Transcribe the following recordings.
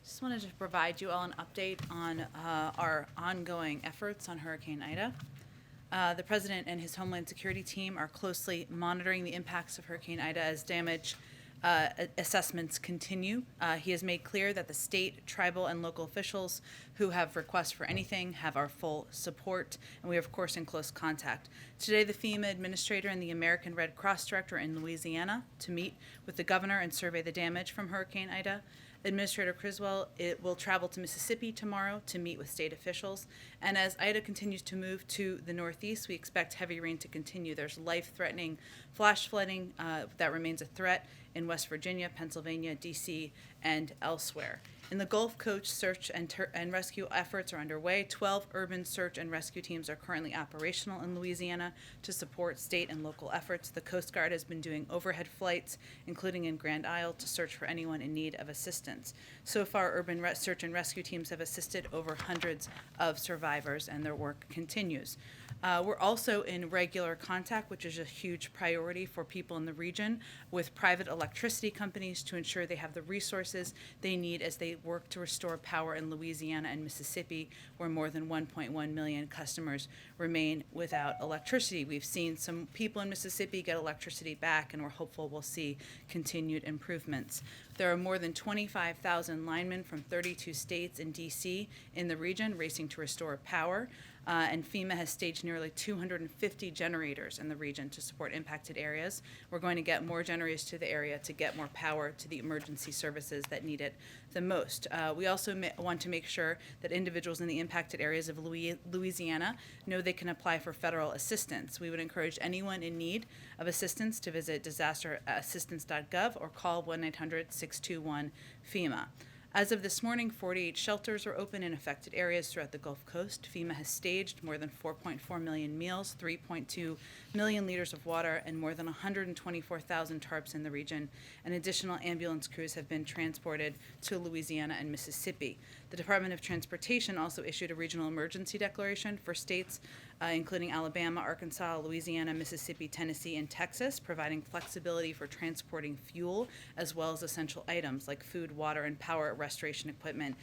Just wanted to provide you all an update on our ongoing efforts on Hurricane Ida. The President and his Homeland Security team are closely monitoring the impacts of Hurricane Ida as damage assessments continue. He has made clear that the state, tribal, and local officials who have requests for anything have our full support, and we are, of course, in close contact. Today, the FEMA administrator and the American Red Cross director are in Louisiana to meet with the governor and survey the damage from Hurricane Ida. Administrator Criswell will travel to Mississippi tomorrow to meet with state officials. And as Ida continues to move to the northeast, we expect heavy rain to continue. There's life-threatening flash flooding that remains a threat in West Virginia, Pennsylvania, D.C., and elsewhere. In the Gulf Coast, search and rescue efforts are underway. 12 urban search and rescue teams are currently operational in Louisiana to support state and local efforts. The Coast Guard has been doing overhead flights, including in Grand Isle, to search for anyone in need of assistance. So far, urban search and rescue teams have assisted over hundreds of survivors, and their work continues. We're also in regular contact, which is a huge priority for people in the region, with private electricity companies to ensure they have the resources they need as they work to restore power in Louisiana and Mississippi, where more than 1.1 million customers remain without electricity. We've seen some people in Mississippi get electricity back, and we're hopeful we'll see continued improvements. There are more than 25,000 linemen from 32 states and D.C. in the region racing to restore power. And FEMA has staged nearly 250 generators in the region to support impacted areas. We're going to get more generators to the area to get more power to the emergency services that need it the most. We also want to make sure that individuals in the impacted areas of Louisiana know they can apply for federal assistance. We would encourage anyone in need of assistance to visit disasterassistance.gov or call 1-800-621-FEMA. As of this morning, 48 shelters are open in affected areas throughout the Gulf Coast. FEMA has staged more than 4.4 million meals, 3.2 million liters of water, and more than 124,000 tarps in the region. And additional ambulance crews have been transported to Louisiana and Mississippi. The Department of Transportation also issued a regional emergency declaration for states including Alabama, Arkansas, Louisiana, Mississippi, Tennessee, and Texas, providing flexibility for transporting fuel as well as essential items like food, water, and power restoration equipment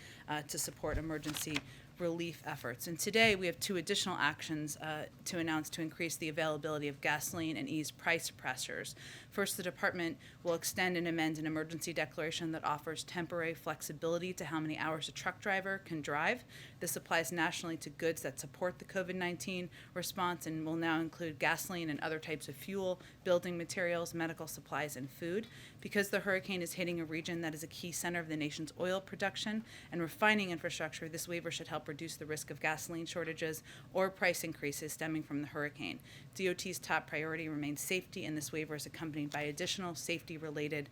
to support emergency relief efforts. And today we have two additional actions to announce to increase the availability of gasoline and ease price pressures. First, the department will extend and amend an emergency declaration that offers temporary flexibility to how many hours a truck driver can drive. This applies nationally to goods that support the COVID-19 response and will now include gasoline and other types of fuel, building materials, medical supplies, and food. Because the hurricane is hitting a region that is a key center of the nation's oil production and refining infrastructure, this waiver should help reduce the risk of gasoline shortages or price increases stemming from the hurricane. DOT's top priority remains safety, and this waiver is accompanied by additional safety-related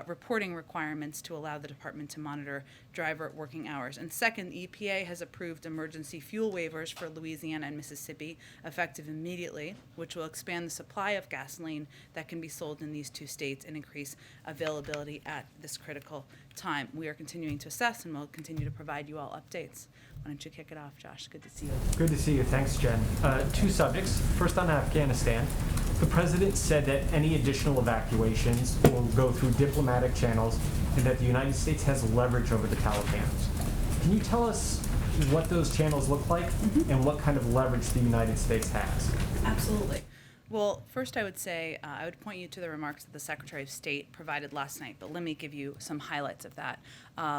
reporting requirements to allow the department to monitor driver working hours. And second, the EPA has approved emergency fuel waivers for Louisiana and Mississippi, effective immediately, which will expand the supply of gasoline that can be sold in these two states and increase availability at this critical time. We are continuing to assess, and we'll continue to provide you all updates. Why don't you kick it off, Josh? Good to see you. Good to see you. Thanks, Jen. Two subjects. First, on Afghanistan. The president said that any additional evacuations will go through diplomatic channels and that the United States has leverage over the Taliban. Can you tell us what those channels look like and what kind of leverage the United States has? Absolutely. Well, first I would say I would point you to the remarks that the Secretary of State provided last night, but let me give you some highlights of that.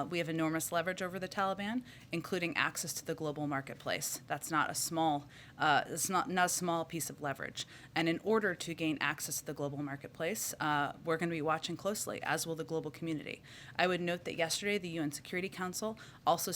We have enormous leverage over the Taliban, including access to the global marketplace. That's not a small, it's not a small piece of leverage. And in order to gain access to the global marketplace, we're going to be watching closely, as will the global community. I would note that yesterday the UN Security Council also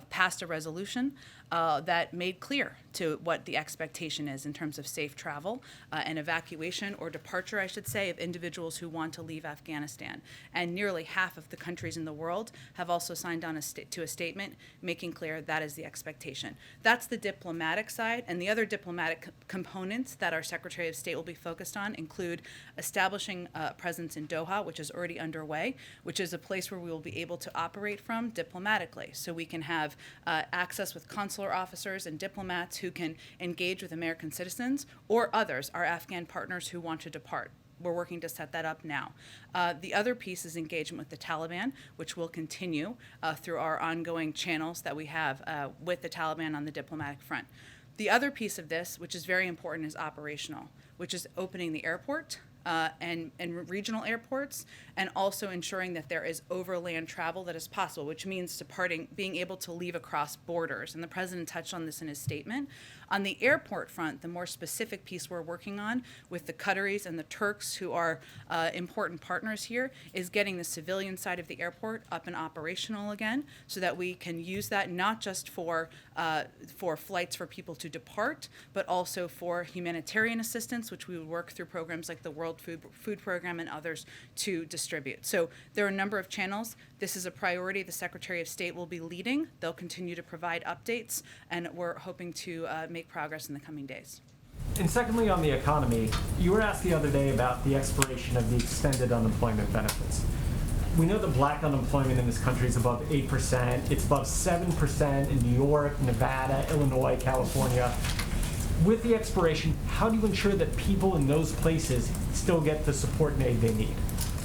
passed a resolution that made clear to what the expectation is in terms of safe travel and evacuation, or departure, I should say, of individuals who want to leave Afghanistan. And nearly half of the countries in the world have also signed on to a statement making clear that is the expectation. That's the diplomatic side, and the other diplomatic components that our Secretary of State will be focused on include establishing a presence in Doha, which is already underway, which is a place where we will be able to operate from diplomatically. So we can have access with consular officers and diplomats who can engage with American citizens or others, our Afghan partners who want to depart. we're working to set that up now. The other piece is engagement with the Taliban, which will continue through our ongoing channels that we have with the Taliban on the diplomatic front. The other piece of this, which is very important, is operational, which is opening the airport and regional airports, and also ensuring that there is overland travel that is possible, which means being able to leave across borders. And the president touched on this in his statement. On the airport front, the more specific piece we're working on with the Qataris and the Turks, who are important partners here, is getting the civilian side of the airport up and operational again, so that we can use that not just for flights for people to depart, but also for humanitarian assistance, which we would work through programs like the World Food Program and others to distribute. So there are a number of channels. This is a priority the Secretary of State will be leading. They'll continue to provide updates, and we're hoping to make progress in the coming days. And secondly, on the economy, you were asked the other day about the expiration of the extended unemployment benefits. We know that black unemployment in this country is above 8%. It's above 7% in New York, Nevada, Illinois, California. With the expiration, how do you ensure that people in those places still get the support and aid they need?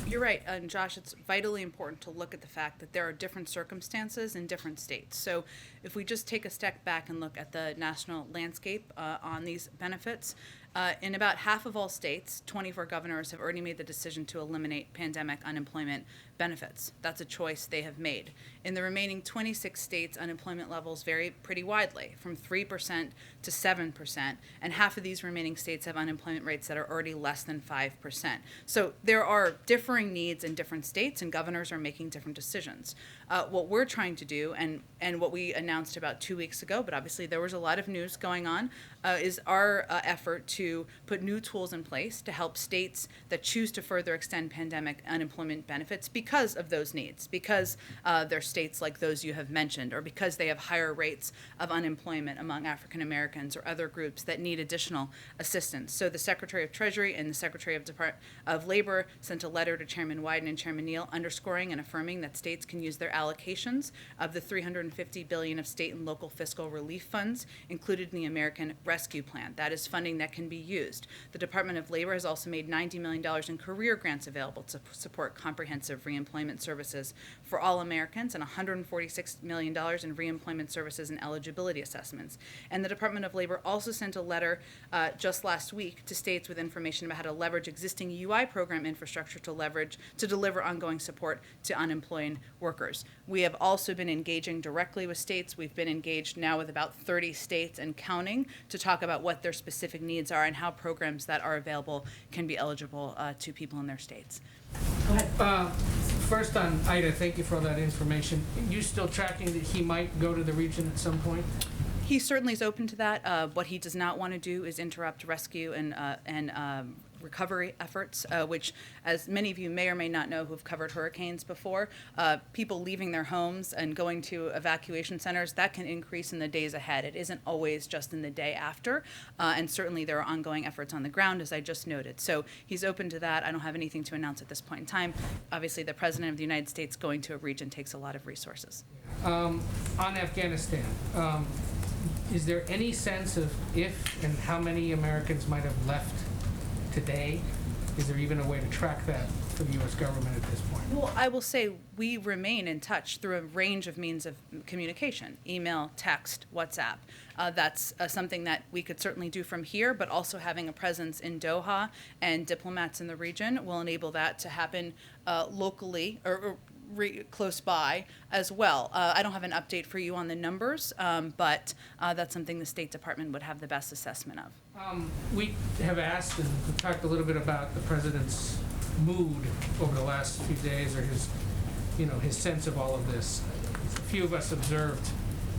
You're right, and Josh, it's vitally important to look at the fact that there are different circumstances in different states. So if we just take a step back and look at the national landscape on these benefits, in about half of all states, 24 governors have already made the decision to eliminate pandemic unemployment benefits. That's a choice they have made. In the remaining 26 states, unemployment levels vary pretty widely, from 3% to 7%, and half of these remaining states have unemployment rates that are already less than 5%. So there are differing needs in different states, and governors are making different decisions. What we're trying to do, and what we announced about 2 weeks ago, but obviously there was a lot of news going on, is our effort to put new tools in place to help states that choose to further extend pandemic unemployment benefits because of those needs, because they're states like those you have mentioned, or because they have higher rates of unemployment among African Americans or other groups that need additional assistance. So the Secretary of Treasury and the Secretary of Labor sent a letter to Chairman Wyden and Chairman Neal underscoring and affirming that states can use their allocations of the $350 billion of state and local fiscal relief funds included in the American Rescue Plan. That is funding that can be used. The Department of Labor has also made $90 million in career grants available to support comprehensive reemployment services for all Americans, and $146 million in reemployment services and eligibility assessments. And the Department of Labor also sent a letter just last week to states with information about how to leverage existing UI program infrastructure to deliver ongoing support to unemployed workers. We have also been engaging directly with states. We've been engaged now with about 30 states and counting to talk about what their specific needs are and how programs that are available can be eligible to people in their states. Go ahead. First on Ida, thank you for all that information. You still tracking that he might go to the region at some point? He certainly is open to that. What he does not want to do is interrupt rescue and recovery efforts, which, as many of you may or may not know who've covered hurricanes before, people leaving their homes and going to evacuation centers, that can increase in the days ahead. It isn't always just in the day after, and certainly there are ongoing efforts on the ground, as I just noted. So he's open to that. I don't have anything to announce at this point in time. Obviously, the President of the United States going to a region takes a lot of resources. On Afghanistan, is there any sense of if and how many Americans might have left today? Is there even a way to track that for the U.S. government at this point? Well, I will say we remain in touch through a range of means of communication: email, text, WhatsApp. That's something that we could certainly do from here, but also having a presence in Doha and diplomats in the region will enable that to happen locally or close by as well. I don't have an update for you on the numbers, but that's something the State Department would have the best assessment of. We have asked and we've talked a little bit about the president's mood over the last few days, or his sense of all of this. A few of us observed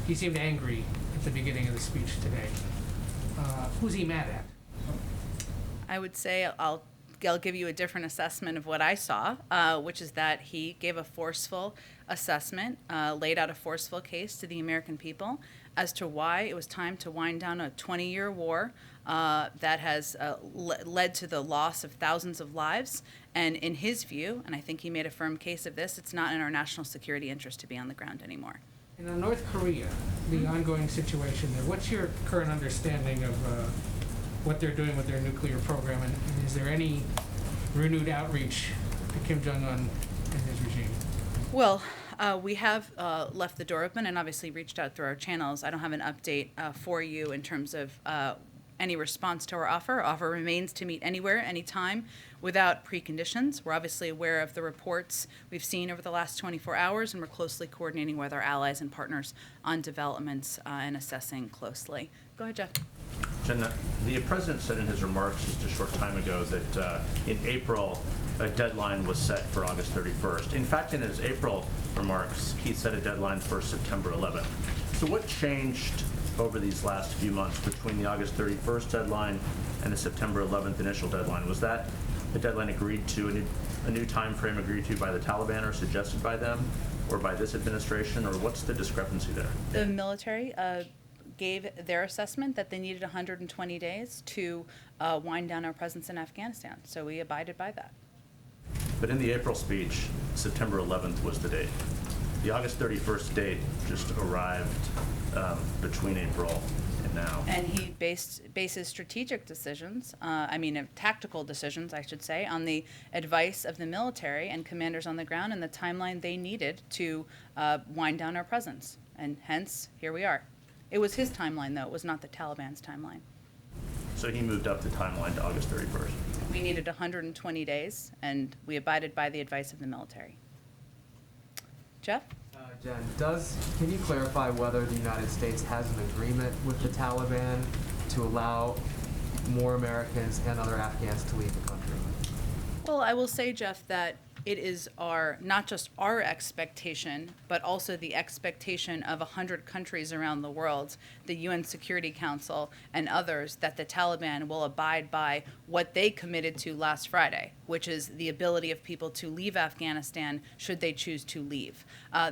he seemed angry at the beginning of the speech today. Who's he mad at? I would say I'll give you a different assessment of what I saw, which is that he gave a forceful assessment, laid out a forceful case to the American people as to why it was time to wind down a 20-year war that has led to the loss of thousands of lives. And in his view, and I think he made a firm case of this, it's not in our national security interest to be on the ground anymore. And on North Korea, the ongoing situation there, what's your current understanding of what they're doing with their nuclear program, and is there any renewed outreach to Kim Jong-un and his regime? Well, we have left the door open and obviously reached out through our channels. I don't have an update for you in terms of any response to our offer. Our offer remains to meet anywhere, anytime, without preconditions. We're obviously aware of the reports we've seen over the last 24 hours, and we're closely coordinating with our allies and partners on developments and assessing closely. Go ahead, Jeff. Jen, the president said in his remarks just a short time ago that in April, a deadline was set for August 31st. In fact, in his April remarks, he set a deadline for September 11th. So what changed over these last few months between the August 31st deadline and the September 11th initial deadline? Was that a deadline agreed to, a new time frame agreed to by the Taliban or suggested by them or by this administration, or what's the discrepancy there? The military gave their assessment that they needed 120 days to wind down our presence in Afghanistan, so we abided by that. But in the April speech, September 11th was the date. The August 31st date just arrived between April and now. And he bases strategic decisions, tactical decisions, I should say, on the advice of the military and commanders on the ground and the timeline they needed to wind down our presence. And hence, here we are. It was his timeline, though. It was not the Taliban's timeline. So he moved up the timeline to August 31st. We needed 120 days, and we abided by the advice of the military. Jeff? Jen, can you clarify whether the United States has an agreement with the Taliban to allow more Americans and other Afghans to leave the country? Well, I will say, Jeff, that it is not just our expectation, but also the expectation of 100 countries around the world, the UN Security Council and others, that the Taliban will abide by what they committed to last Friday, which is the ability of people to leave Afghanistan should they choose to leave.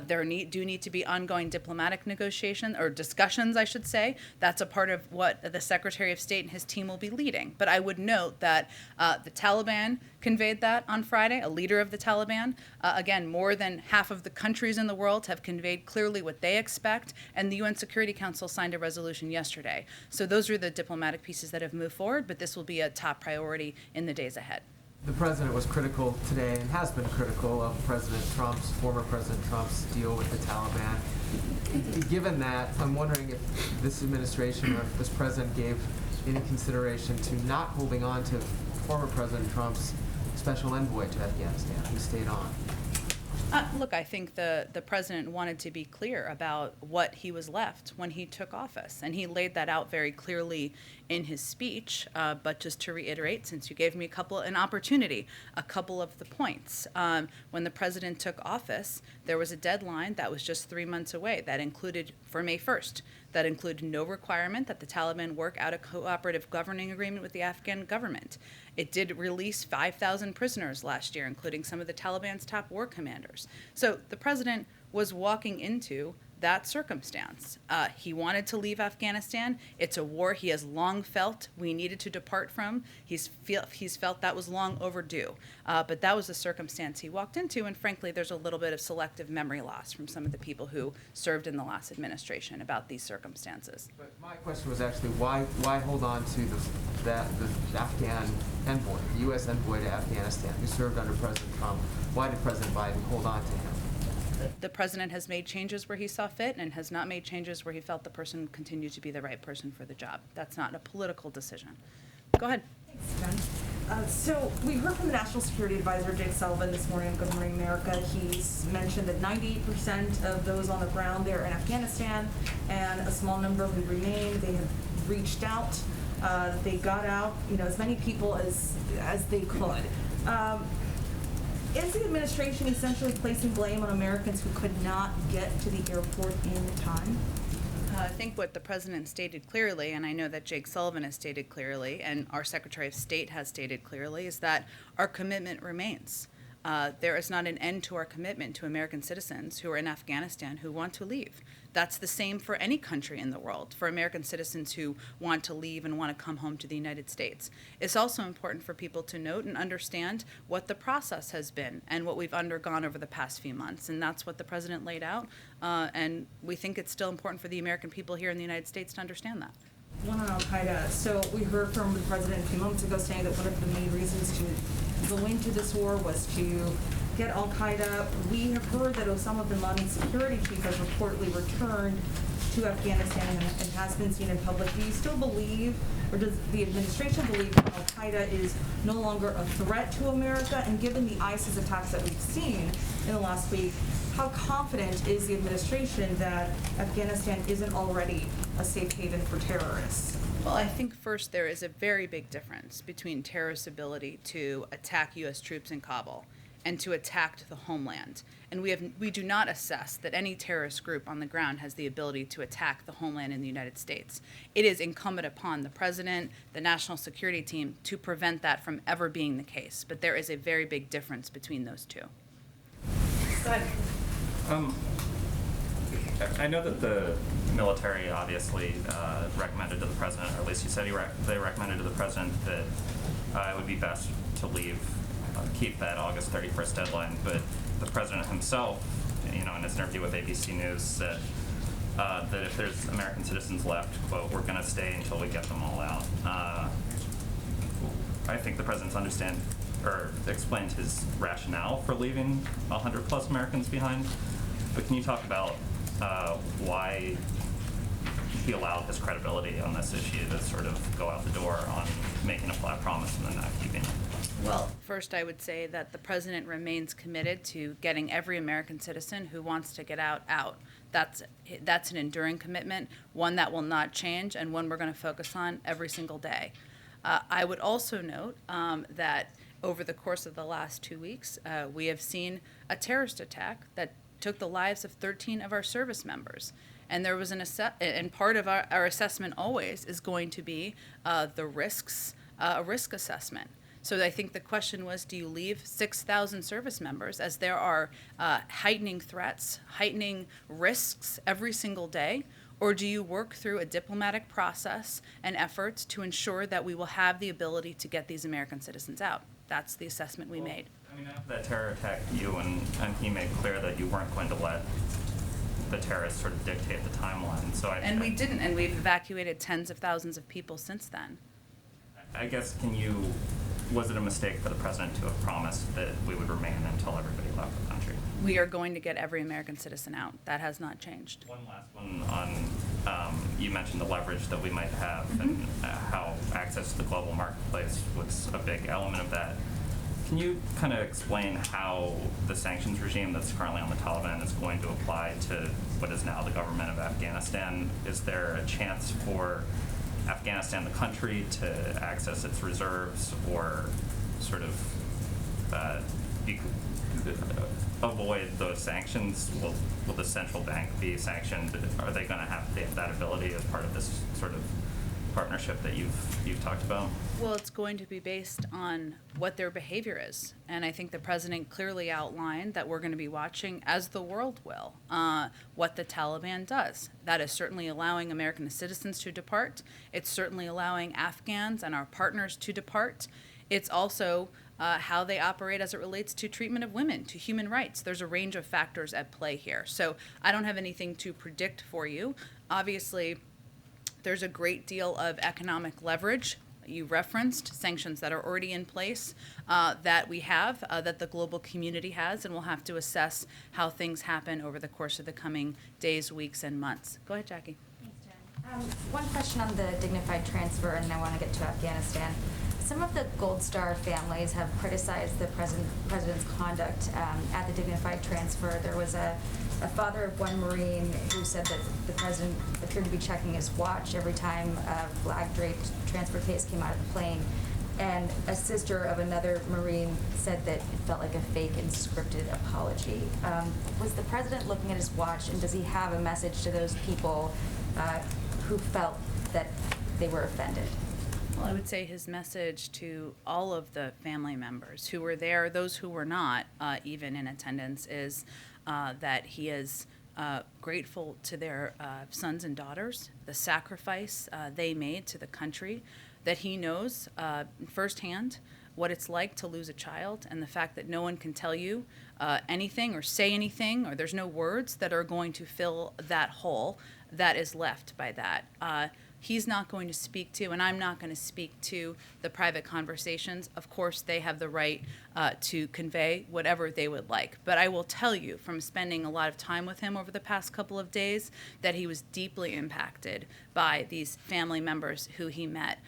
There do need to be ongoing diplomatic negotiations, or discussions, I should say. That's a part of what the Secretary of State and his team will be leading. But I would note that the Taliban conveyed that on Friday, a leader of the Taliban. Again, more than half of the countries in the world have conveyed clearly what they expect, and the UN Security Council signed a resolution yesterday. So those are the diplomatic pieces that have moved forward, but this will be a top priority in the days ahead. The president was critical today and has been critical of former President Trump's deal with the Taliban. Given that, I'm wondering if this administration or if this president gave any consideration to not holding on to former President Trump's special envoy to Afghanistan, who stayed on. Look, I think the president wanted to be clear about what he was left when he took office, and he laid that out very clearly in his speech. But just to reiterate, since you gave me an opportunity, a couple of the points. When the president took office, there was a deadline that was just 3 months away that included, for May 1st, that included no requirement that the Taliban work out a cooperative governing agreement with the Afghan government. It did release 5,000 prisoners last year, including some of the Taliban's top war commanders. So the president was walking into that circumstance. He wanted to leave Afghanistan. It's a war he has long felt we needed to depart from. He's felt that was long overdue. But that was the circumstance he walked into, and frankly, there's a little bit of selective memory loss from some of the people who served in the last administration about these circumstances. But my question was actually, why hold on to the Afghan envoy, the U.S. envoy to Afghanistan, who served under President Trump? Why did President Biden hold on to him? The president has made changes where he saw fit and has not made changes where he felt the person continued to be the right person for the job. That's not a political decision. Go ahead. Thanks, Jen. So we heard from the National Security Advisor, Jake Sullivan, this morning on Good Morning America. He's mentioned that 98% of those on the ground there in Afghanistan and a small number who remain, they have reached out. They got out, as many people as they could. Is the administration essentially placing blame on Americans who could not get to the airport in time? I think what the president stated clearly, and I know that Jake Sullivan has stated clearly, and our Secretary of State has stated clearly, is that our commitment remains. There is not an end to our commitment to American citizens who are in Afghanistan who want to leave. That's the same for any country in the world, for American citizens who want to leave and want to come home to the United States. It's also important for people to note and understand what the process has been and what we've undergone over the past few months, and that's what the president laid out, and we think it's still important for the American people here in the United States to understand that. One on Al-Qaeda. So we heard from the president a few moments ago saying that one of the main reasons to go into this war was to get Al-Qaeda. We have heard that Osama bin Laden's security chief has reportedly returned to Afghanistan and has been seen in public. Do you still believe, or does the administration believe, that Al-Qaeda is no longer a threat to America? And given the ISIS attacks that we've seen in the last week, how confident is the administration that Afghanistan isn't already a safe haven for terrorists? Well, I think first there is a very big difference between terrorists' ability to attack U.S. troops in Kabul and to attack the homeland. And we do not assess that any terrorist group on the ground has the ability to attack the homeland in the United States. It is incumbent upon the president, the national security team, to prevent that from ever being the case. But there is a very big difference between those two. Go ahead. I know that the military obviously recommended to the president, or at least he said they recommended to the president that it would be best to leave, keep that August 31st deadline. But the president himself, in his interview with ABC News, said that if there's American citizens left, quote, we're going to stay until we get them all out. I think the president's explained his rationale for leaving 100+ Americans behind. But can you talk about why he allowed his credibility on this issue to sort of go out the door on making a flat promise and then not keeping it? Well, first I would say that the president remains committed to getting every American citizen who wants to get out. That's an enduring commitment, one that will not change, and one we're going to focus on every single day. I would also note that over the course of the last 2 weeks, we have seen a terrorist attack that took the lives of 13 of our service members. And there was and part of our assessment always is going to be the risks, a risk assessment. So I think the question was, do you leave 6,000 service members as there are heightening threats, heightening risks every single day? Or do you work through a diplomatic process and efforts to ensure that we will have the ability to get these American citizens out? That's the assessment we made. After that terror attack, you and he made clear that you weren't going to let the terrorists sort of dictate the timeline. And we didn't, and we've evacuated tens of thousands of people since then. I guess, was it a mistake for the president to have promised that we would remain until everybody left the country? We are going to get every American citizen out. That has not changed. One last one on, you mentioned the leverage that we might have and how access to the global marketplace was a big element of that. Can you kind of explain how the sanctions regime that's currently on the Taliban is going to apply to what is now the government of Afghanistan? Is there a chance for Afghanistan, the country, to access its reserves or sort of avoid those sanctions? Will the central bank be sanctioned? Are they going to have that ability as part of this sort of partnership that you've talked about? Well, it's going to be based on what their behavior is. And I think the president clearly outlined that we're going to be watching, as the world will, what the Taliban does. That is certainly allowing American citizens to depart. It's certainly allowing Afghans and our partners to depart. It's also how they operate as it relates to treatment of women, to human rights. There's a range of factors at play here. So I don't have anything to predict for you. Obviously, there's a great deal of economic leverage. You referenced sanctions that are already in place that we have, that the global community has, and we'll have to assess how things happen over the course of the coming days, weeks, and months. Go ahead, Jackie. Thanks, Jen. One question on the dignified transfer, and then I want to get to Afghanistan. Some of the Gold Star families have criticized the president's conduct at the dignified transfer. There was a father of one Marine who said that the president appeared to be checking his watch every time a flag-draped transfer case came out of the plane. And a sister of another Marine said that it felt like a fake and scripted apology. Was the president looking at his watch, and does he have a message to those people who felt that they were offended? Well, I would say his message to all of the family members who were there, those who were not even in attendance, is that he is grateful to their sons and daughters, the sacrifice they made to the country, that he knows firsthand what it's like to lose a child, and the fact that no one can tell you anything or say anything, or there's no words that are going to fill that hole that is left by that. he's not going to speak to, and I'm not going to speak to the private conversations. Of course, they have the right to convey whatever they would like. But I will tell you from spending a lot of time with him over the past couple of days that he was deeply impacted by these family members who he met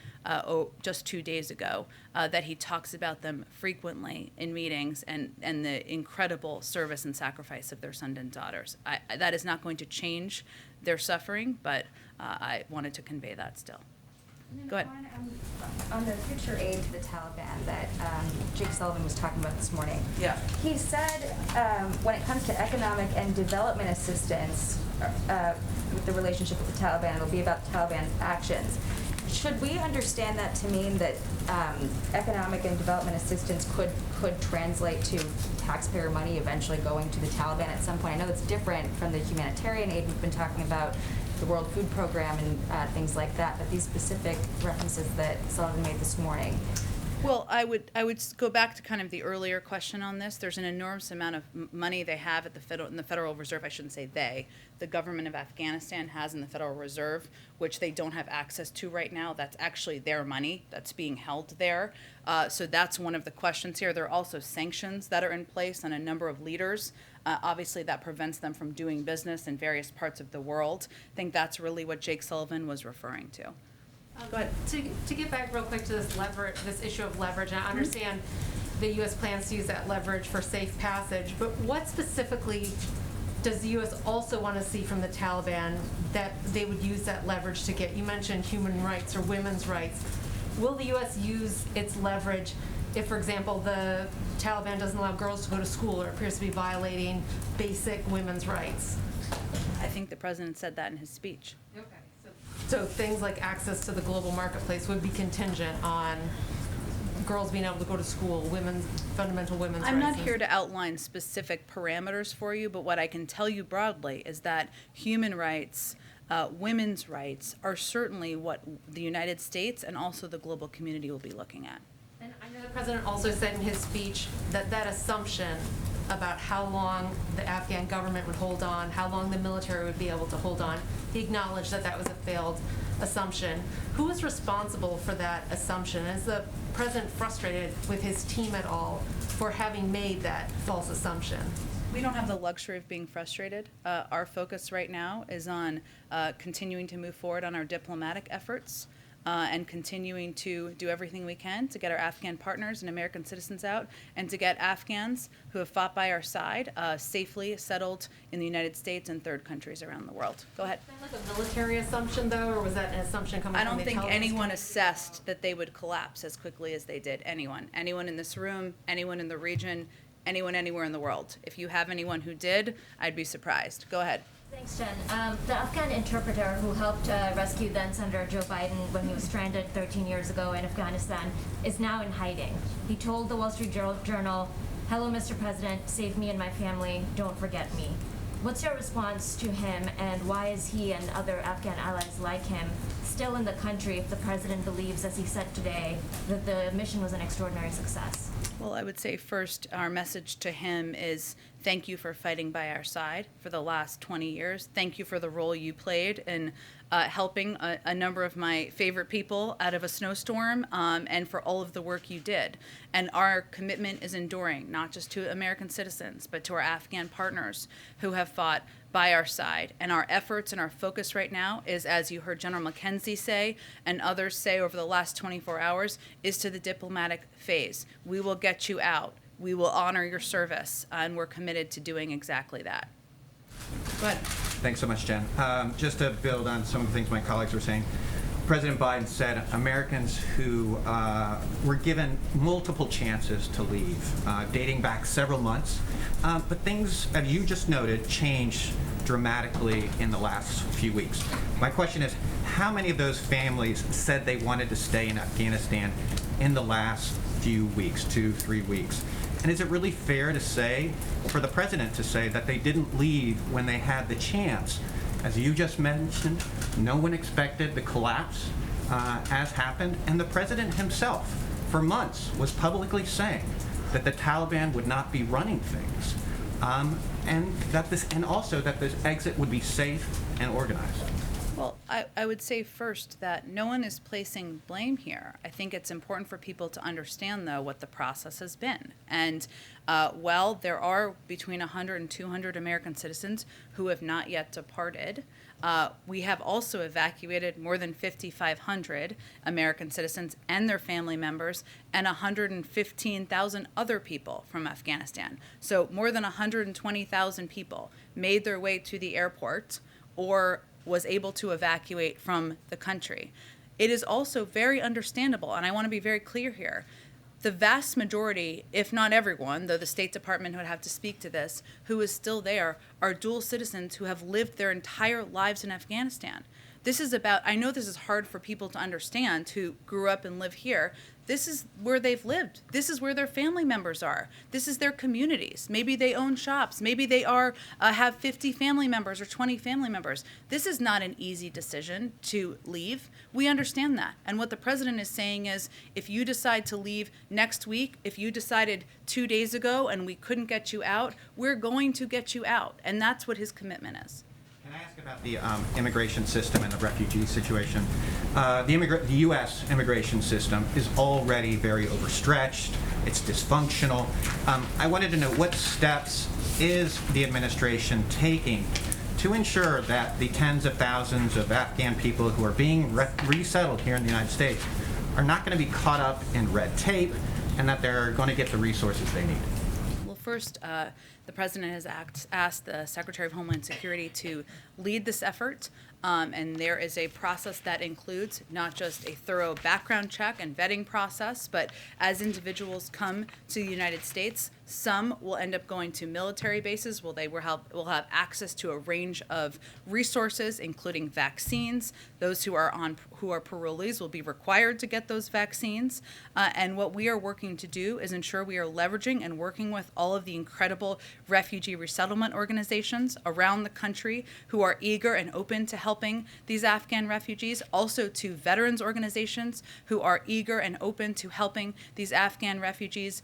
just 2 days ago, that he talks about them frequently in meetings and the incredible service and sacrifice of their sons and daughters. That is not going to change their suffering, but I wanted to convey that still. Go ahead. On the future aid to the Taliban that Jake Sullivan was talking about this morning. Yeah. He said when it comes to economic and development assistance with the relationship with the Taliban, it'll be about the Taliban's actions. Should we understand that to mean that economic and development assistance could translate to taxpayer money eventually going to the Taliban at some point? I know it's different from the humanitarian aid we've been talking about, the World Food Program and things like that, but these specific references that Sullivan made this morning. Well, I would go back to kind of the earlier question on this. There's an enormous amount of money they have at in the Federal Reserve. I shouldn't say they. The government of Afghanistan has in the Federal Reserve, which they don't have access to right now. That's actually their money that's being held there. So that's one of the questions here. There are also sanctions that are in place on a number of leaders. Obviously, that prevents them from doing business in various parts of the world. I think that's really what Jake Sullivan was referring to. Go ahead. To get back real quick to this issue of leverage, and I understand the U.S. plans to use that leverage for safe passage, but what specifically does the U.S. also want to see from the Taliban that they would use that leverage to get? You mentioned human rights or women's rights. Will the U.S. use its leverage if, for example, the Taliban doesn't allow girls to go to school or appears to be violating basic women's rights? I think the president said that in his speech. Okay. So things like access to the global marketplace would be contingent on girls being able to go to school, fundamental women's rights. I'm not here to outline specific parameters for you, but what I can tell you broadly is that human rights, women's rights are certainly what the United States and also the global community will be looking at. And I know the president also said in his speech that that assumption about how long the Afghan government would hold on, how long the military would be able to hold on, he acknowledged that that was a failed assumption. Who is responsible for that assumption? Is the president frustrated with his team at all for having made that false assumption? We don't have the luxury of being frustrated. Our focus right now is on continuing to move forward on our diplomatic efforts and continuing to do everything we can to get our Afghan partners and American citizens out and to get Afghans who have fought by our side safely settled in the United States and third countries around the world. Go ahead. Was that like a military assumption, though, or was that an assumption coming I from don't the think intelligence anyone community? assessed that they would collapse as quickly as they did. Anyone in this room, anyone in the region, anyone anywhere in the world. If you have anyone who did, I'd be surprised. Go ahead. Thanks, Jen. The Afghan interpreter who helped rescue then Senator Joe Biden when he was stranded 13 years ago in Afghanistan is now in hiding. He told the Wall Street Journal, "Hello, Mr. President, save me and my family, don't forget me." What's your response to him, and why is he and other Afghan allies like him still in the country if the president believes, as he said today, that the mission was an extraordinary success? Well, I would say first, our message to him is thank you for fighting by our side for the last 20 years. Thank you for the role you played in helping a number of my favorite people out of a snowstorm and for all of the work you did. And our commitment is enduring, not just to American citizens, but to our Afghan partners who have fought by our side. And our efforts and our focus right now is, as you heard General McKenzie say and others say over the last 24 hours, is to the diplomatic phase. We will get you out. We will honor your service, and we're committed to doing exactly that. Go ahead. Thanks so much, Jen. Just to build on some of the things my colleagues were saying, President Biden said Americans who were given multiple chances to leave, dating back several months, but things, as you just noted, changed dramatically in the last few weeks. My question is, how many of those families said they wanted to stay in Afghanistan in the last few weeks, 2-3 weeks? And is it really fair to say, for the president to say, that they didn't leave when they had the chance? As you just mentioned, no one expected the collapse as happened, and the president himself, for months, was publicly saying that the Taliban would not be running things, and also that this exit would be safe and organized. Well, I would say first that no one is placing blame here. I think it's important for people to understand, though, what the process has been. And while there are between 100 and 200 American citizens who have not yet departed, we have also evacuated more than 5,500 American citizens and their family members and 115,000 other people from Afghanistan. So more than 120,000 people made their way to the airport or was able to evacuate from the country. It is also very understandable, and I want to be very clear here, the vast majority, if not everyone, though the State Department would have to speak to this, who is still there are dual citizens who have lived their entire lives in Afghanistan. This is about, I know this is hard for people to understand who grew up and live here. This is where they've lived. This is where their family members are. This is their communities. Maybe they own shops. Maybe they have 50 family members or 20 family members. This is not an easy decision to leave. We understand that. And what the president is saying is, if you decide to leave next week, if you decided 2 days ago and we couldn't get you out, we're going to get you out. And that's what his commitment is. Can I ask about the immigration system and the refugee situation? The U.S. immigration system is already very overstretched. It's dysfunctional. I wanted to know what steps is the administration taking to ensure that the tens of thousands of Afghan people who are being resettled here in the United States are not going to be caught up in red tape and that they're going to get the resources they need? Well, first, the president has asked the Secretary of Homeland Security to lead this effort, and there is a process that includes not just a thorough background check and vetting process, but as individuals come to the United States, some will end up going to military bases where they will have access to a range of resources, including vaccines. Those who are parolees will be required to get those vaccines. And what we are working to do is ensure we are leveraging and working with all of the incredible refugee resettlement organizations around the country who are eager and open to helping these Afghan refugees, also to veterans organizations who are eager and open to helping these Afghan refugees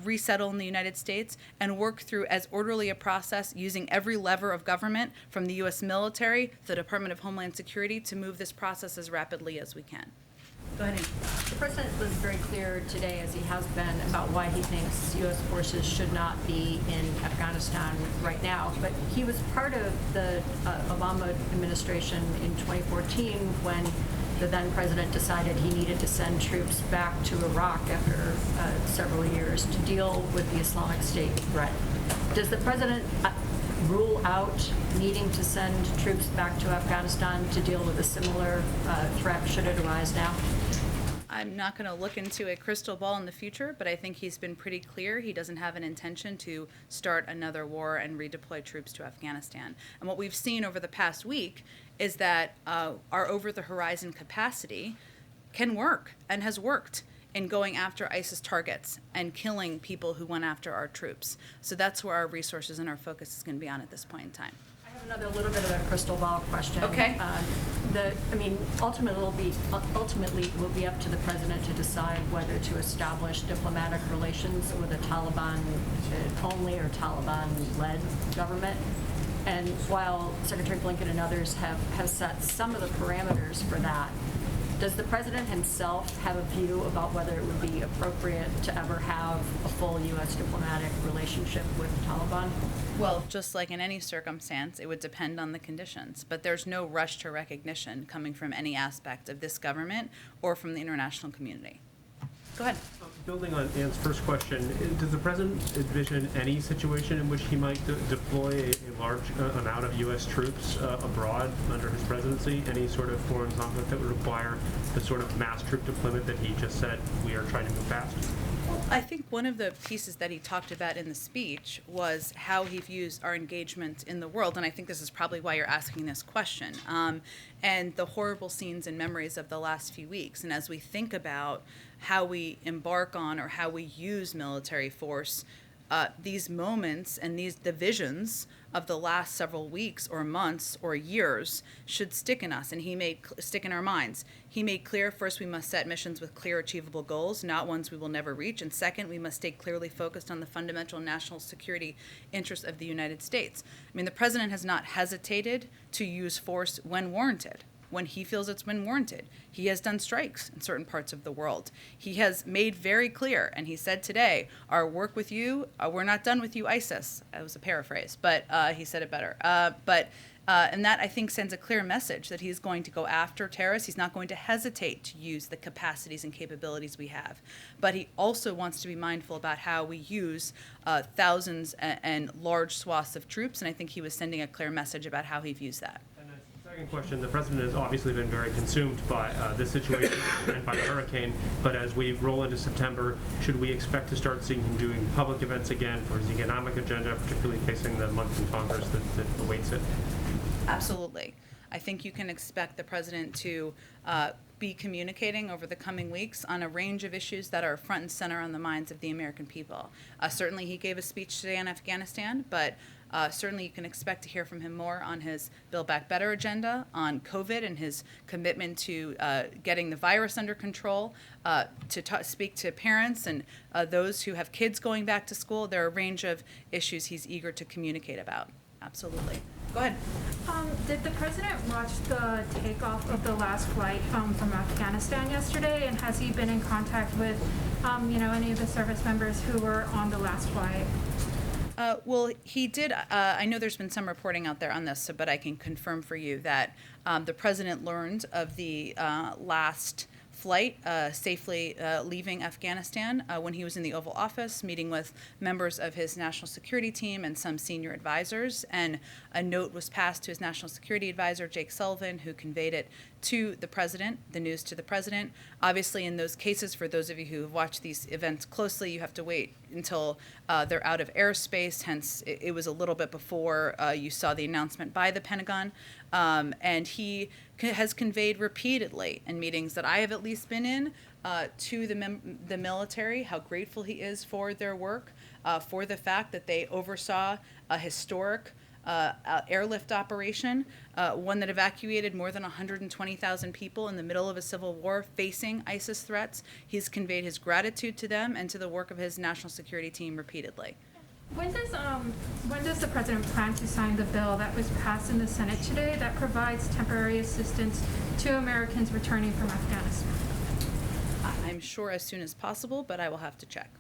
resettle in the United States and work through as orderly a process using every lever of government from the U.S. military to the Department of Homeland Security to move this process as rapidly as we can. Go ahead, Amy. The president was very clear today, as he has been, about why he thinks U.S. forces should not be in Afghanistan right now. But he was part of the Obama administration in 2014 when the then president decided he needed to send troops back to Iraq after several years to deal with the Islamic State threat. Does the president rule out needing to send troops back to Afghanistan to deal with a similar threat should it arise now? I'm not going to look into a crystal ball in the future, but I think he's been pretty clear he doesn't have an intention to start another war and redeploy troops to Afghanistan. And what we've seen over the past week is that our over-the-horizon capacity can work and has worked in going after ISIS targets and killing people who went after our troops. So that's where our resources and our focus is going to be on at this point in time. I have another little bit of a crystal ball question. Okay. Ultimately, it will be up to the president to decide whether to establish diplomatic relations with a Taliban-only or Taliban-led government. And while Secretary Blinken and others have set some of the parameters for that, does the president himself have a view about whether it would be appropriate to ever have a full U.S. diplomatic relationship with the Taliban? Well, just like in any circumstance, it would depend on the conditions. But there's no rush to recognition coming from any aspect of this government or from the international community. Go ahead. Building on Ann's first question, does the president envision any situation in which he might deploy a large amount of U.S. troops abroad under his presidency? Any sort of foreign conflict that would require the sort of mass troop deployment that he just said we are trying to move past? I think one of the pieces that he talked about in the speech was how he views our engagement in the world, and I think this is probably why you're asking this question, and the horrible scenes and memories of the last few weeks. And as we think about how we embark on or how we use military force, these moments and these divisions of the last several weeks or months or years should stick in us, and stick in our minds. He made clear, first, we must set missions with clear, achievable goals, not ones we will never reach. And second, we must stay clearly focused on the fundamental national security interests of the United States. I mean, the president has not hesitated to use force when warranted. when he feels it's been warranted. He has done strikes in certain parts of the world. He has made very clear, and he said today, our work with you, we're not done with you, ISIS. That was a paraphrase, but he said it better. And that, I think, sends a clear message that he's going to go after terrorists. He's not going to hesitate to use the capacities and capabilities we have. But he also wants to be mindful about how we use thousands and large swaths of troops, and I think he was sending a clear message about how he views that. And the second question, the president has obviously been very consumed by this situation and by the hurricane, but as we roll into September, should we expect to start seeing him doing public events again for his economic agenda, particularly facing the month in Congress that awaits it? Absolutely. I think you can expect the president to be communicating over the coming weeks on a range of issues that are front and center on the minds of the American people. Certainly he gave a speech today on Afghanistan, but certainly you can expect to hear from him more on his Build Back Better agenda, on COVID and his commitment to getting the virus under control, to speak to parents and those who have kids going back to school. There are a range of issues he's eager to communicate about. Absolutely. Go ahead. Did the president watch the takeoff of the last flight from Afghanistan yesterday? And has he been in contact with, any of the service members who were on the last flight? Well, he did. I know there's been some reporting out there on this, but I can confirm for you that the president learned of the last flight safely leaving Afghanistan when he was in the Oval Office, meeting with members of his national security team and some senior advisors. And a note was passed to his national security advisor, Jake Sullivan, who conveyed it to the president, the news to the president. Obviously, in those cases, for those of you who have watched these events closely, you have to wait until they're out of airspace. Hence, it was a little bit before you saw the announcement by the Pentagon. And he has conveyed repeatedly in meetings that I have at least been in to the military how grateful he is for their work, for the fact that they oversaw a historic airlift operation, one that evacuated more than 120,000 people in the middle of a civil war facing ISIS threats. He's conveyed his gratitude to them and to the work of his national security team repeatedly. When does the president plan to sign the bill that was passed in the Senate today that provides temporary assistance to Americans returning from Afghanistan? I'm sure as soon as possible, but I will have to check.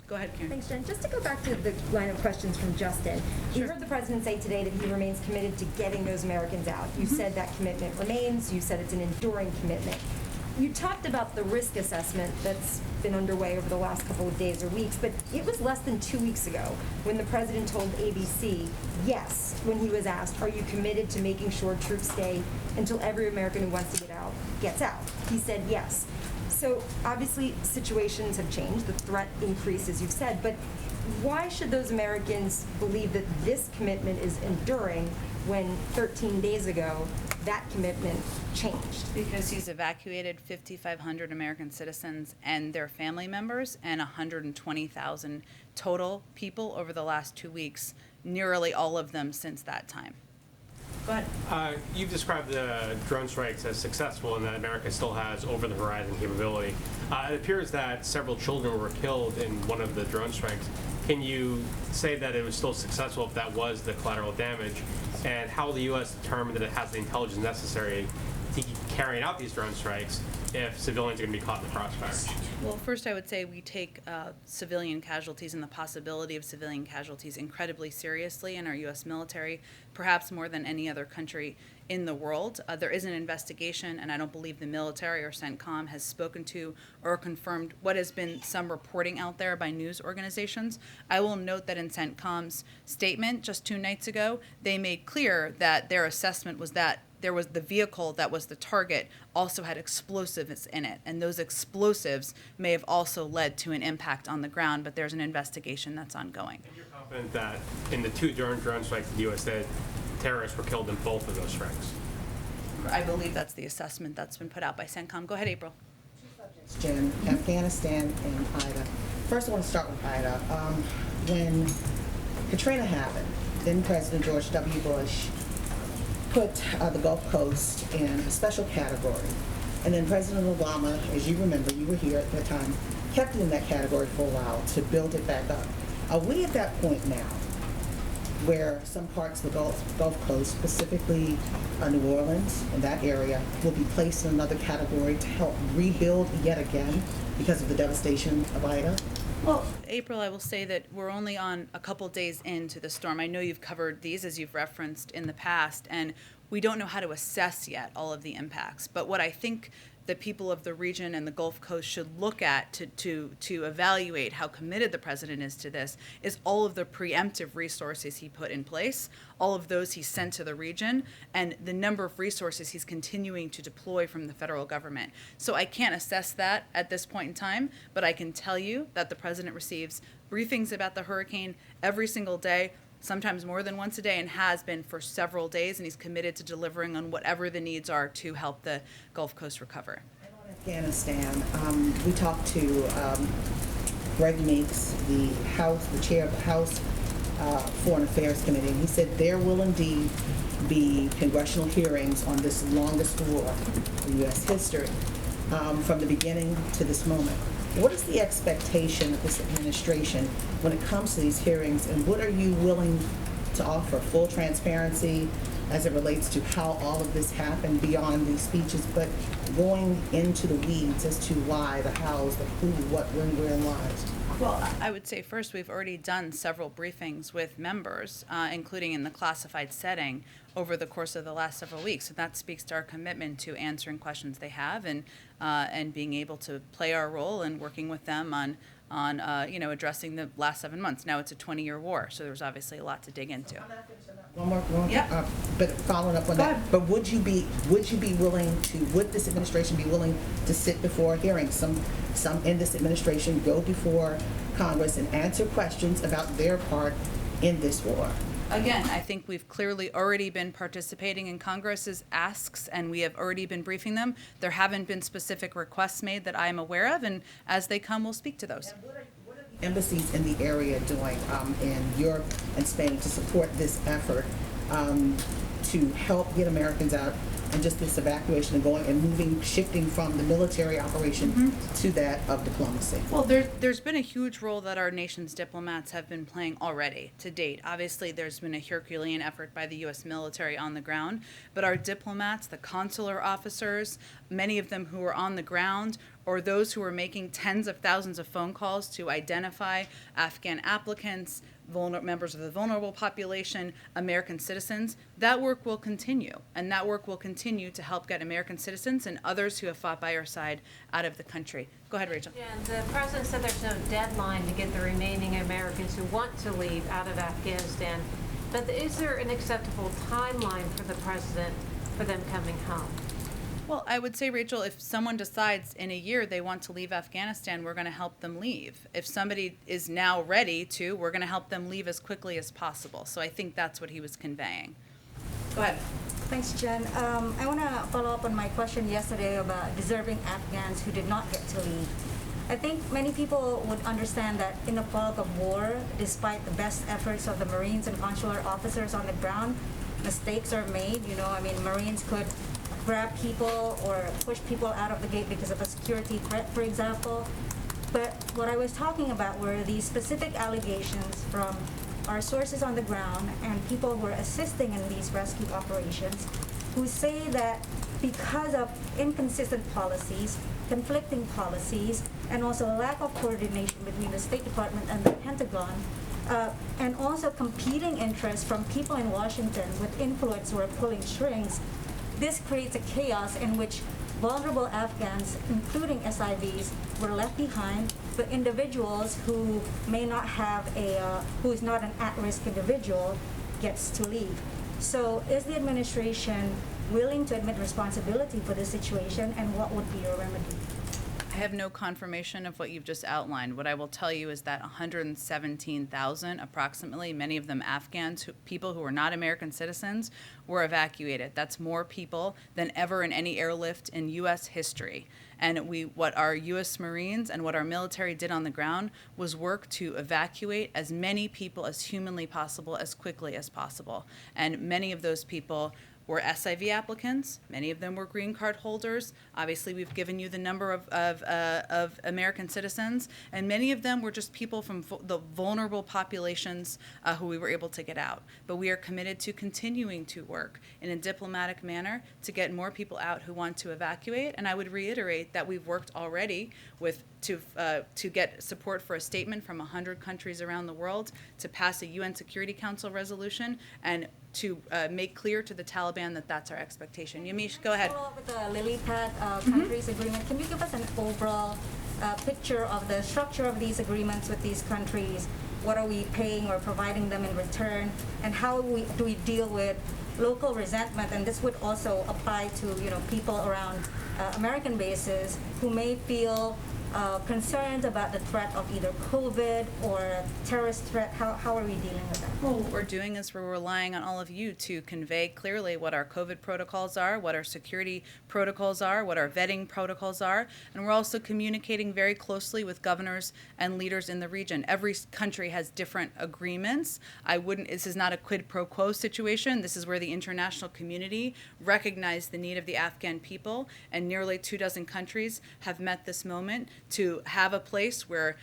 Go ahead, Karen. Thanks, Jen. Just to go back to the line of questions from Justin, you heard the president say today that he remains committed to getting those Americans out. You said that commitment remains. You said it's an enduring commitment. You talked about the risk assessment that's been underway over the last couple of days or weeks, but it was less than 2 weeks ago when the president told ABC yes when he was asked, are you committed to making sure troops stay until every American who wants to get out gets out? He said yes. So obviously situations have changed, the threat increased as you've said, but why should those Americans believe that this commitment is enduring when 13 days ago that commitment changed? Because he's evacuated 5,500 American citizens and their family members and 120,000 total people over the last 2 weeks, nearly all of them since that time. Go ahead. You've described the drone strikes as successful and that America still has over-the-horizon capability. It appears that several children were killed in one of the drone strikes. Can you say that it was still successful if that was the collateral damage? And how will the U.S. determine that it has the intelligence necessary to keep carrying out these drone strikes if civilians are going to be caught in the crossfire? Well, first I would say we take civilian casualties and the possibility of civilian casualties incredibly seriously in our U.S. military, perhaps more than any other country in the world. There is an investigation, and I don't believe the military or CENTCOM has spoken to or confirmed what has been some reporting out there by news organizations. I will note that in CENTCOM's statement just 2 nights ago, they made clear that their assessment was that there was the vehicle that was the target also had explosives in it, and those explosives may have also led to an impact on the ground, but there's an investigation that's ongoing. And you're confident that in the 2 drone strikes the U.S. did, terrorists were killed in both of those strikes? I believe that's the assessment that's been put out by CENTCOM. Go ahead, April. Jen, Afghanistan and Ida. First, I want to start with Ida. When Katrina happened, then President George W. Bush put the Gulf Coast in a special category. And then President Obama, as you remember, you were here at that time, kept it in that category for a while to build it back up. Are we at that point now where some parts of the Gulf Coast, specifically New Orleans and that area, will be placed in another category to help rebuild yet again because of the devastation of Ida? Well, April, I will say that we're only on a couple days into the storm. I know you've covered these, as you've referenced in the past, and we don't know how to assess yet all of the impacts. But what I think the people of the region and the Gulf Coast should look at to evaluate how committed the president is to this is all of the preemptive resources he put in place, all of those he sent to the region, and the number of resources he's continuing to deploy from the federal government. So I can't assess that at this point in time, but I can tell you that the president receives briefings about the hurricane every single day, sometimes more than once a day, and has been for several days, and he's committed to delivering on whatever the needs are to help the Gulf Coast recover. Afghanistan, we talked to Greg Meeks, the chair of the House Foreign Affairs Committee, and he said there will indeed be congressional hearings on this longest war in U.S. history from the beginning to this moment. What is the expectation of this administration when it comes to these hearings, and what are you willing to offer? Full transparency as it relates to how all of this happened beyond these speeches, but going into the weeds as to why, the hows, the who, what, when, where, and whys. Well, I would say first, we've already done several briefings with members, including in the classified setting, over the course of the last several weeks. So that speaks to our commitment to answering questions they have and being able to play our role in working with them on addressing the last 7 months. Now it's a 20-year war, so there's obviously a lot to dig into. One more. Yep. But following up on Go that, ahead. but would this administration be willing to sit before hearings? Some in this administration go before Congress and answer questions about their part in this war. Again, I think we've clearly already been participating in Congress's asks, and we have already been briefing them. There haven't been specific requests made that I am aware of, and as they come, we'll speak to those. Embassies in the area doing in Europe and Spain to support this effort to help get Americans out and just this evacuation and going and shifting from the military operation to that of diplomacy? Well, there's been a huge role that our nation's diplomats have been playing already to date. Obviously, there's been a Herculean effort by the U.S. military on the ground, but our diplomats, the consular officers, many of them who are on the ground, or those who are making tens of thousands of phone calls to identify Afghan applicants, members of the vulnerable population, American citizens, that work will continue. And that work will continue to help get American citizens and others who have fought by our side out of the country. Go ahead, Rachel. Yeah, and the president said there's no deadline to get the remaining Americans who want to leave out of Afghanistan. But is there an acceptable timeline for the president for them coming home? Well, I would say, Rachel, if someone decides in a year they want to leave Afghanistan, we're going to help them leave. If somebody is now ready to, we're going to help them leave as quickly as possible. So I think that's what he was conveying. Go ahead. Thanks, Jen. I want to follow up on my question yesterday about deserving Afghans who did not get to leave. I think many people would understand that in the fog of war, despite the best efforts of the Marines and consular officers on the ground, mistakes are made. Marines could grab people or push people out of the gate because of a security threat, for example. But what I was talking about were these specific allegations from our sources on the ground and people who are assisting in these rescue operations who say that because of inconsistent policies, conflicting policies, and also a lack of coordination between the State Department and the Pentagon, and also competing interests from people in Washington with influence who are pulling strings, this creates a chaos in which vulnerable Afghans, including SIVs, were left behind, but individuals who may not have who is not an at-risk individual gets to leave. So is the administration willing to admit responsibility for this situation, and what would be your remedy? I have no confirmation of what you've just outlined. What I will tell you is that 117,000, approximately, many of them Afghans, people who are not American citizens, were evacuated. That's more people than ever in any airlift in U.S. history. And what our U.S. Marines and what our military did on the ground was work to evacuate as many people as humanly possible, as quickly as possible. And many of those people were SIV applicants. Many of them were green card holders. Obviously, we've given you the number of American citizens, and many of them were just people from the vulnerable populations who we were able to get out. But we are committed to continuing to work in a diplomatic manner to get more people out who want to evacuate. And I would reiterate that we've worked already to get support for a statement from 100 countries around the world to pass a UN Security Council resolution and to make clear to the Taliban that that's our expectation. Yamish, go ahead. Follow up with the lily pad countries agreement. Can you give us an overall picture of the structure of these agreements with these countries? What are we paying or providing them in return? And how do we deal with local resentment? And this would also apply to people around American bases who may feel concerned about the threat of either COVID or a terrorist threat. How are we dealing with that? Well, what we're doing is we're relying on all of you to convey clearly what our COVID protocols are, what our security protocols are, what our vetting protocols are, and we're also communicating very closely with governors and leaders in the region. Every country has different agreements. This is not a quid pro quo situation. This is where the international community recognized the need of the Afghan people, and nearly 24 countries have met this moment to have a place where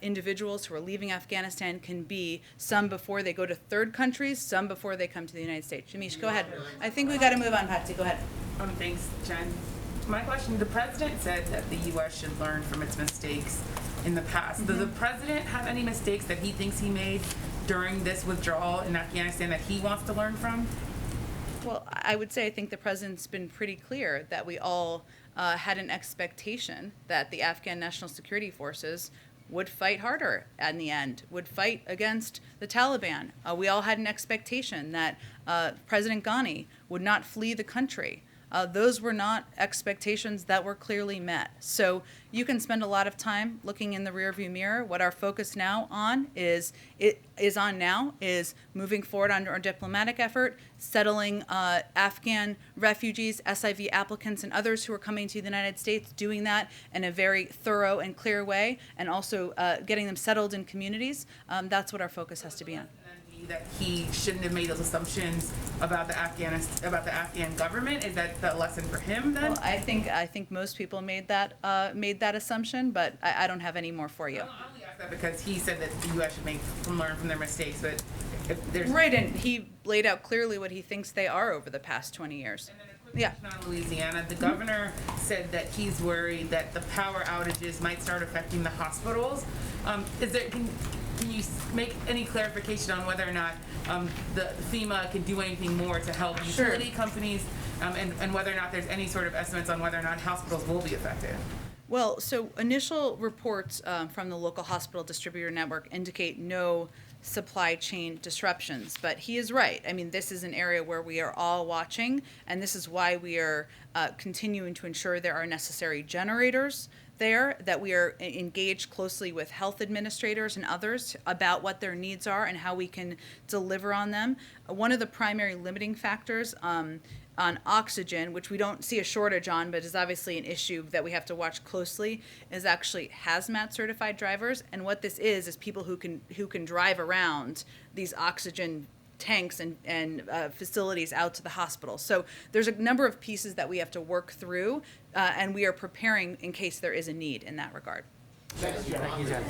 individuals who are leaving Afghanistan can be, some before they go to third countries, some before they come to the United States. Jamish, go ahead. I think we got to move on, Patsy. Go ahead. Thanks, Jen. My question, the president said that the U.S. should learn from its mistakes in the past. Does the president have any mistakes that he thinks he made during this withdrawal in Afghanistan that he wants to learn from? Well, I would say I think the president's been pretty clear that we all had an expectation that the Afghan National Security Forces would fight harder in the end, would fight against the Taliban. We all had an expectation that President Ghani would not flee the country. Those were not expectations that were clearly met. So you can spend a lot of time looking in the rearview mirror. What our focus now on is moving forward on our diplomatic effort, settling Afghan refugees, SIV applicants, and others who are coming to the United States, doing that in a very thorough and clear way, and also getting them settled in communities. That's what our focus has to be on. That he shouldn't have made those assumptions about the Afghan government? Is that the lesson for him then? Well, I think most people made that assumption, but I don't have any more for you. I only ask that because he said that the U.S. should learn from their mistakes, but if there's right, and he laid out clearly what he thinks they are over the past 20 years. And then a quick question on Louisiana. The governor said that he's worried that the power outages might start affecting the hospitals. Can you make any clarification on whether or not the FEMA can do anything more to help utility companies, and whether or not there's any sort of estimates on whether or not hospitals will be affected? Well, so initial reports from the local hospital distributor network indicate no supply chain disruptions, but he is right. I mean, this is an area where we are all watching, and this is why we are continuing to ensure there are necessary generators there, that we are engaged closely with health administrators and others about what their needs are and how we can deliver on them. One of the primary limiting factors on oxygen, which we don't see a shortage on, but is obviously an issue that we have to watch closely, is actually hazmat certified drivers. And what this is people who can drive around these oxygen tanks and facilities out to the hospital. So there's a number of pieces that we have to work through, and we are preparing in case there is a need in that regard. Thank you, Jen.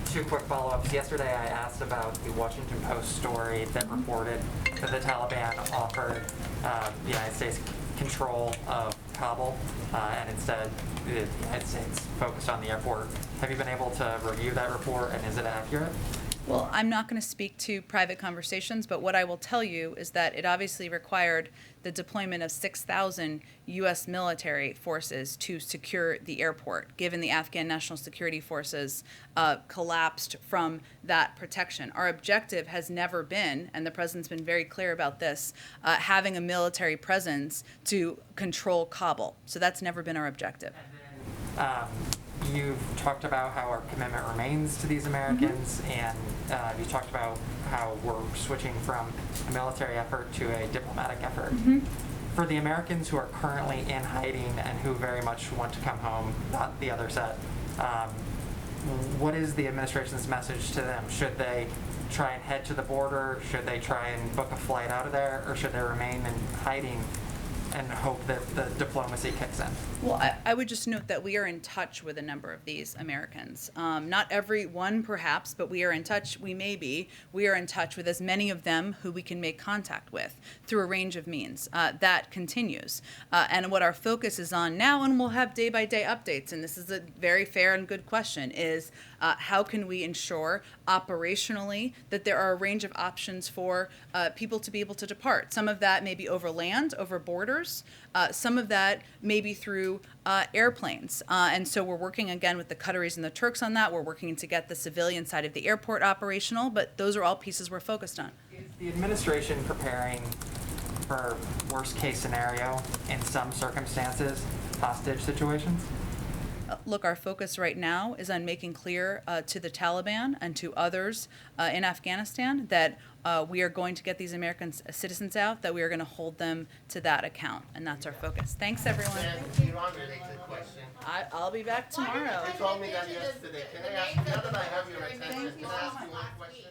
Two quick follow-ups. Yesterday I asked about the Washington Post story that reported that the Taliban offered the United States control of Kabul, and instead the United States focused on the airport. Have you been able to review that report, and is it accurate? Well, I'm not going to speak to private conversations, but what I will tell you is that it obviously required the deployment of 6,000 U.S. military forces to secure the airport, given the Afghan National Security Forces collapsed from that protection. Our objective has never been, and the president's been very clear about this, having a military presence to control Kabul. So that's never been our objective. You've talked about how our commitment remains to these Americans, and you talked about how we're switching from a military effort to a diplomatic effort. For the Americans who are currently in hiding and who very much want to come home, not the other set, what is the administration's message to them? Should they try and head to the border? Should they try and book a flight out of there? Or should they remain in hiding and hope that the diplomacy kicks in? Well, I would just note that we are in touch with a number of these Americans. Not every one, perhaps, but we are in touch. We are in touch with as many of them who we can make contact with through a range of means. That continues. And what our focus is on now, and we'll have day-by-day updates, and this is a very fair and good question, is how can we ensure operationally that there are a range of options for people to be able to depart? Some of that may be over land, over borders. Some of that may be through airplanes. And so we're working again with the Qataris and the Turks on that. We're working to get the civilian side of the airport operational, but those are all pieces we're focused on. Is the administration preparing for worst case scenario in some circumstances, hostage situations? Look, our focus right now is on making clear to the Taliban and to others in Afghanistan that we are going to get these American citizens out, that we are going to hold them to that account, and that's our focus. Thanks, everyone. I'll be back tomorrow. You told me that yesterday. Can I ask, now that I have your attention, can I ask you one question?